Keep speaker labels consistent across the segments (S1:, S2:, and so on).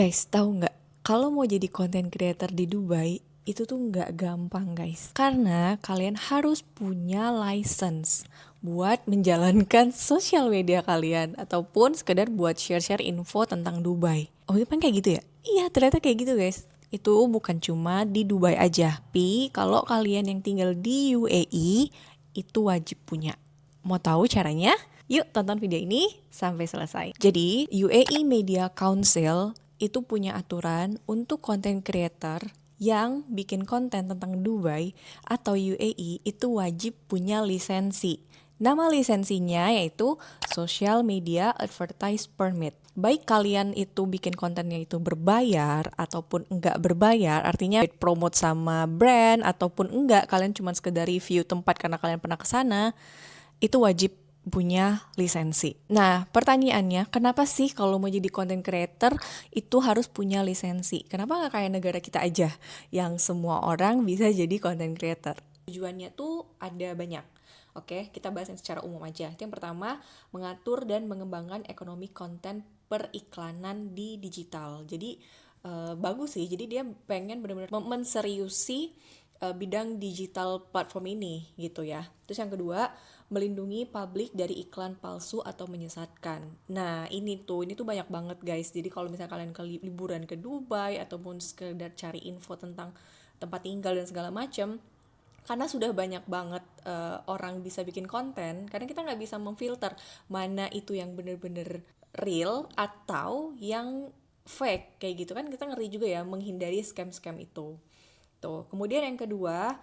S1: Guys, tahu nggak? Kalau mau jadi content creator di Dubai, itu tuh nggak gampang guys. Karena kalian harus punya license buat menjalankan sosial media kalian. Ataupun sekedar buat share-share info tentang Dubai. Oh, itu kan kayak gitu ya? Iya, ternyata kayak gitu guys. Itu bukan cuma di Dubai aja. Tapi kalau kalian yang tinggal di UAE, itu wajib punya. Mau tahu caranya? Yuk tonton video ini sampai selesai. Jadi UAE Media Council itu punya aturan untuk content creator yang bikin konten tentang Dubai atau UAE itu wajib punya lisensi. Nama lisensinya yaitu Social Media Advertise Permit. Baik kalian itu bikin kontennya itu berbayar ataupun enggak berbayar, artinya promote sama brand ataupun enggak, kalian cuma sekedar review tempat karena kalian pernah ke sana, itu wajib punya lisensi. Nah, pertanyaannya, kenapa sih kalau mau jadi content creator itu harus punya lisensi? Kenapa nggak kayak negara kita aja yang semua orang bisa jadi content creator? Tujuannya tuh ada banyak. Oke, kita bahas yang secara umum aja. Yang pertama, mengatur dan mengembangkan ekonomi konten periklanan di digital. Jadi bagus sih. Jadi dia pengen benar-benar menseriusi bidang digital platform ini gitu ya. Terus yang kedua, melindungi publik dari iklan palsu atau menyesatkan. Nah, ini tuh banyak banget guys. Jadi kalau misalnya kalian ke liburan ke Dubai ataupun sekedar cari info tentang tempat tinggal dan segala macam, karena sudah banyak banget orang bisa bikin konten, karena kita nggak bisa memfilter mana itu yang bener-bener real atau yang fake kayak gitu kan, kita ngeri juga ya menghindari scam-scam itu. Tuh. Kemudian yang kedua,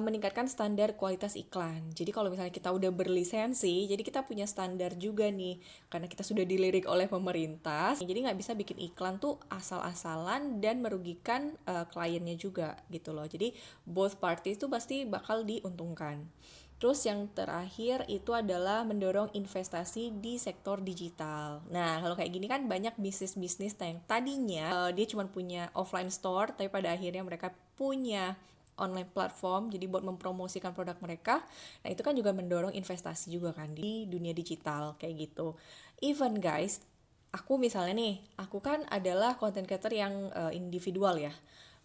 S1: meningkatkan standar kualitas iklan. Jadi kalau misalnya kita udah berlisensi, jadi kita punya standar juga nih, karena kita sudah dilirik oleh pemerintah. Jadi nggak bisa bikin iklan tuh asal-asalan dan merugikan kliennya juga gitu loh. Jadi both parties tuh pasti bakal diuntungkan. Terus yang terakhir itu adalah mendorong investasi di sektor digital. Nah, kalau kayak gini kan banyak bisnis-bisnis yang tadinya dia cuma punya offline store, tapi pada akhirnya mereka punya online platform, jadi buat mempromosikan produk mereka. Nah, itu kan juga mendorong investasi juga kan di dunia digital, kayak gitu. Even guys, aku misalnya nih, aku kan adalah content creator yang individual ya.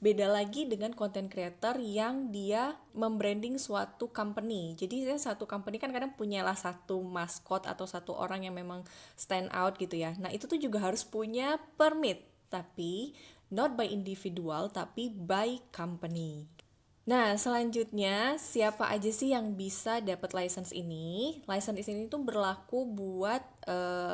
S1: Beda lagi dengan content creator yang dia membranding suatu company. Jadi satu company kan kadang punyalah satu maskot atau satu orang yang memang stand out gitu ya. Nah, itu tuh juga harus punya permit, tapi not by individual tapi by company. Nah, selanjutnya siapa aja sih yang bisa dapat license ini? License ini tuh berlaku buat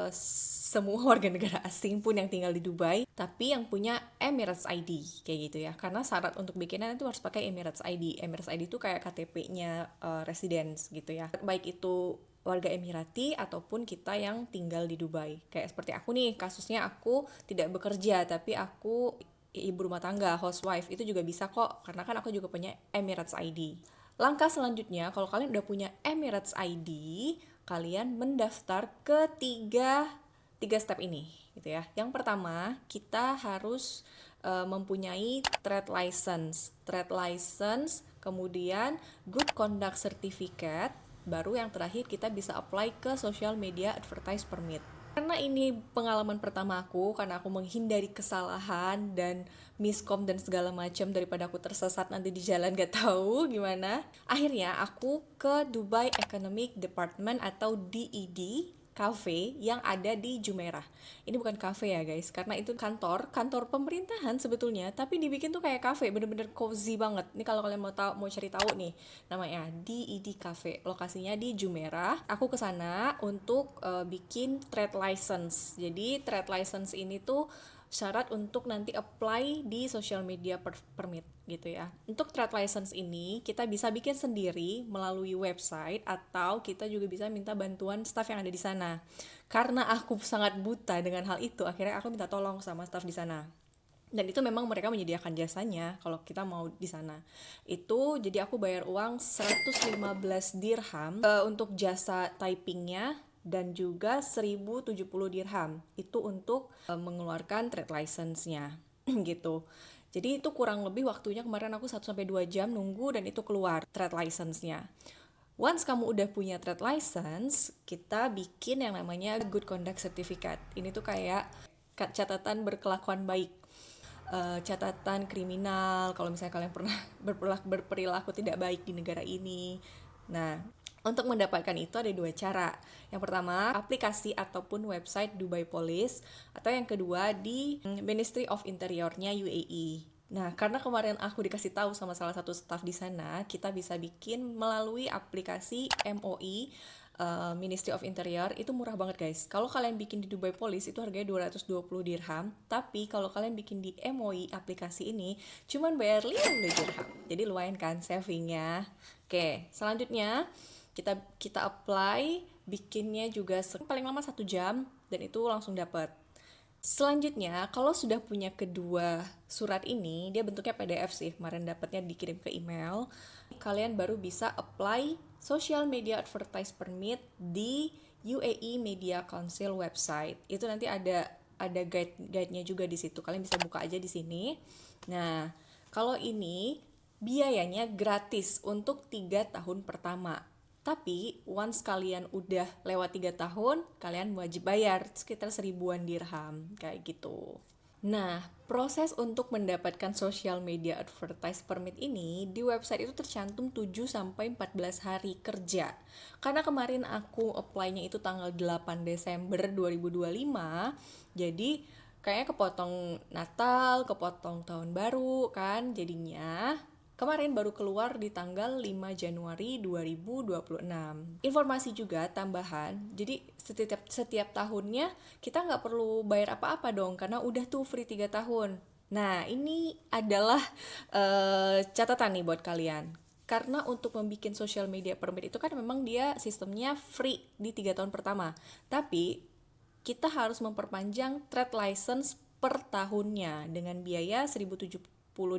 S1: semua warga negara asing pun yang tinggal di Dubai, tapi yang punya Emirates ID kayak gitu ya. Karena syarat untuk bikinnya itu harus pakai Emirates ID. Emirates ID itu kayak KTP-nya residence gitu ya. Baik itu warga Emirati ataupun kita yang tinggal di Dubai. Kayak seperti aku nih, kasusnya aku tidak bekerja tapi aku ibu rumah tangga, housewife, itu juga bisa kok, karena kan aku juga punya Emirates ID. Langkah selanjutnya, kalau kalian udah punya Emirates ID, kalian mendaftar ke tiga step ini gitu ya. Yang pertama, kita harus mempunyai trade license, kemudian good conduct certificate, baru yang terakhir kita bisa apply ke social media advertise permit. Karena ini pengalaman pertama aku, karena aku menghindari kesalahan dan miskom dan segala macam daripada aku tersesat nanti di jalan gak tahu gimana. Akhirnya aku ke Dubai Economic Department atau DED cafe yang ada di Jumeirah. Ini bukan cafe ya guys, karena itu kantor pemerintahan sebetulnya, tapi dibikin tuh kayak cafe, bener-bener cozy banget. Ini kalau kalian mau cari tahu nih, namanya DED Cafe. Lokasinya di Jumeirah. Aku ke sana untuk bikin trade license. Jadi trade license ini tuh syarat untuk nanti apply di social media permit gitu ya. Untuk trade license ini kita bisa bikin sendiri melalui website atau kita juga bisa minta bantuan staff yang ada di sana. Karena aku sangat buta dengan hal itu, akhirnya aku minta tolong sama staff di sana. Dan itu memang mereka menyediakan jasanya kalau kita mau di sana. Itu jadi aku bayar uang 115 dirham untuk jasa typingnya, dan juga 1070 dirham itu untuk mengeluarkan trade license-nya gitu. Jadi itu kurang lebih waktunya kemarin aku 1 sampai 2 jam nunggu dan itu keluar trade license-nya. Once kamu udah punya trade license, kita bikin yang namanya Good Conduct Certificate. Ini tuh kayak catatan berkelakuan baik, catatan kriminal kalau misalnya kalian pernah berperilaku tidak baik di negara ini. Nah, untuk mendapatkan itu ada dua cara. Yang pertama, aplikasi ataupun website Dubai Police, atau yang kedua di Ministry of Interior-nya UAE. Nah, karena kemarin aku dikasih tahu sama salah satu staff di sana, kita bisa bikin melalui aplikasi MOI, Ministry of Interior. Itu murah banget guys. Kalau kalian bikin di Dubai Police itu harganya 220 dirham, tapi kalau kalian bikin di MOI aplikasi ini cuman bayar 50 dirham. Jadi lumayan kan savingnya. Oke, selanjutnya kita apply, bikinnya juga paling lama 1 jam dan itu langsung dapat. Selanjutnya, kalau sudah punya kedua surat ini, dia bentuknya PDF sih, kemarin dapatnya dikirim ke email. Kalian baru bisa apply Social Media Advertise Permit di UAE Media Council website. Itu nanti ada guide-nya juga di situ. Kalian bisa buka aja di sini. Nah, kalau ini biayanya gratis untuk 3 tahun pertama. Tapi once kalian udah lewat 3 tahun, kalian wajib bayar sekitar 1000-an dirham, kayak gitu. Nah, proses untuk mendapatkan social media advertise permit ini di website itu tercantum 7-14 hari kerja. Karena kemarin aku apply-nya itu tanggal 8 Desember 2025, jadi kayaknya kepotong Natal, kepotong tahun baru kan, jadinya kemarin baru keluar di tanggal 5 Januari 2026. Informasi juga tambahan, jadi setiap tahunnya kita nggak perlu bayar apa-apa dong, karena udah tuh free 3 tahun. Nah, ini adalah catatan nih buat kalian. Karena untuk membuat social media permit itu kan memang dia sistemnya free di 3 tahun pertama. Tapi kita harus memperpanjang trade license per tahunnya dengan biaya 1070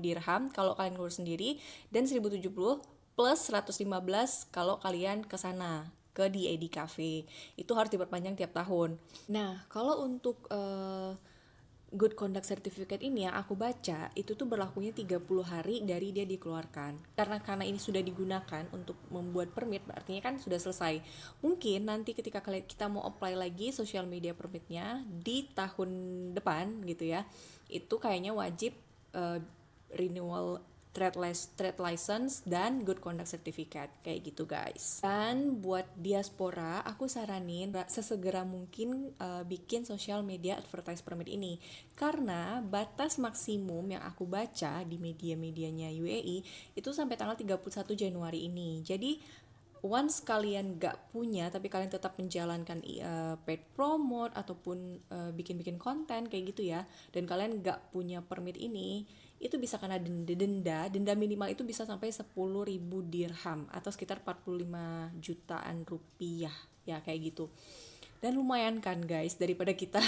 S1: dirham kalau kalian ngurus sendiri, dan 1070 plus 115 kalau kalian ke sana ke DAD Cafe. Itu harus diperpanjang tiap tahun. Nah, kalau untuk Good Conduct Certificate ini yang aku baca, itu tuh berlakunya 30 hari dari dia dikeluarkan. Karena ini sudah digunakan untuk membuat permit, artinya kan sudah selesai. Mungkin nanti ketika kita mau apply lagi social media permitnya di tahun depan gitu ya, itu kayaknya wajib renewal trade license dan good conduct certificate, kayak gitu guys. Dan buat diaspora, aku saranin sesegera mungkin bikin social media advertise permit ini, karena batas maksimum yang aku baca di media-medianya UAE itu sampai tanggal 31 Januari ini. Jadi once kalian gak punya tapi kalian tetap menjalankan paid promote ataupun bikin-bikin konten kayak gitu ya, dan kalian gak punya permit ini, itu bisa kena denda minimal itu bisa sampai 10.000 dirham atau sekitar 45 jutaan rupiah ya, kayak gitu. Dan lumayan kan guys, daripada kita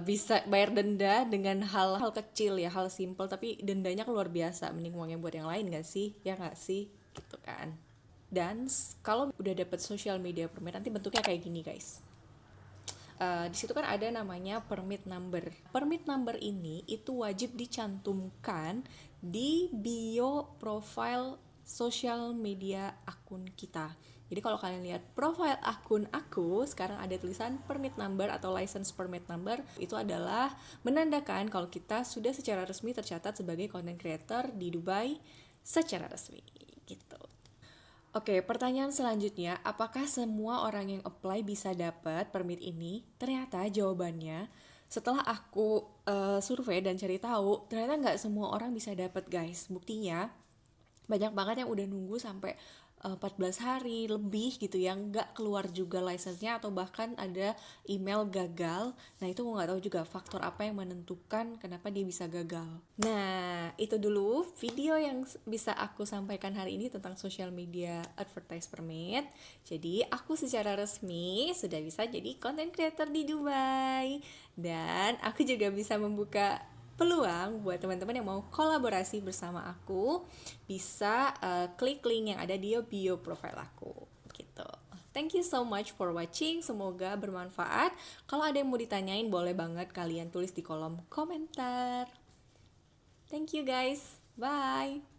S1: bisa bayar denda dengan hal-hal kecil ya, hal simple tapi dendanya luar biasa, mending uangnya buat yang lain gak sih, ya gak sih, gitu kan. Dan kalau udah dapet social media permit, nanti bentuknya kayak gini guys. Di situ kan ada namanya permit number. Permit number ini itu wajib dicantumkan di bio profile social media akun kita. Jadi kalau kalian lihat profile akun aku, sekarang ada tulisan permit number atau license permit number. Itu adalah menandakan kalau kita sudah secara resmi tercatat sebagai content creator di Dubai secara resmi gitu. Oke, pertanyaan selanjutnya, apakah semua orang yang apply bisa dapat permit ini? Ternyata jawabannya, setelah aku survei dan cari tahu, ternyata nggak semua orang bisa dapat guys. Buktinya, banyak banget yang udah nunggu sampai 14 hari lebih gitu yang nggak keluar juga license-nya, atau bahkan ada email gagal. Nah, itu gue nggak tahu juga faktor apa yang menentukan kenapa dia bisa gagal. Nah, itu dulu video yang bisa aku sampaikan hari ini tentang social media advertise permit. Jadi aku secara resmi sudah bisa jadi content creator di Dubai, dan aku juga bisa membuka peluang buat teman-teman yang mau kolaborasi bersama aku, bisa klik link yang ada di bio profile aku gitu. Thank you so much for watching, semoga bermanfaat. Kalau ada yang mau ditanyain boleh banget kalian tulis di kolom komentar. Thank you guys, bye.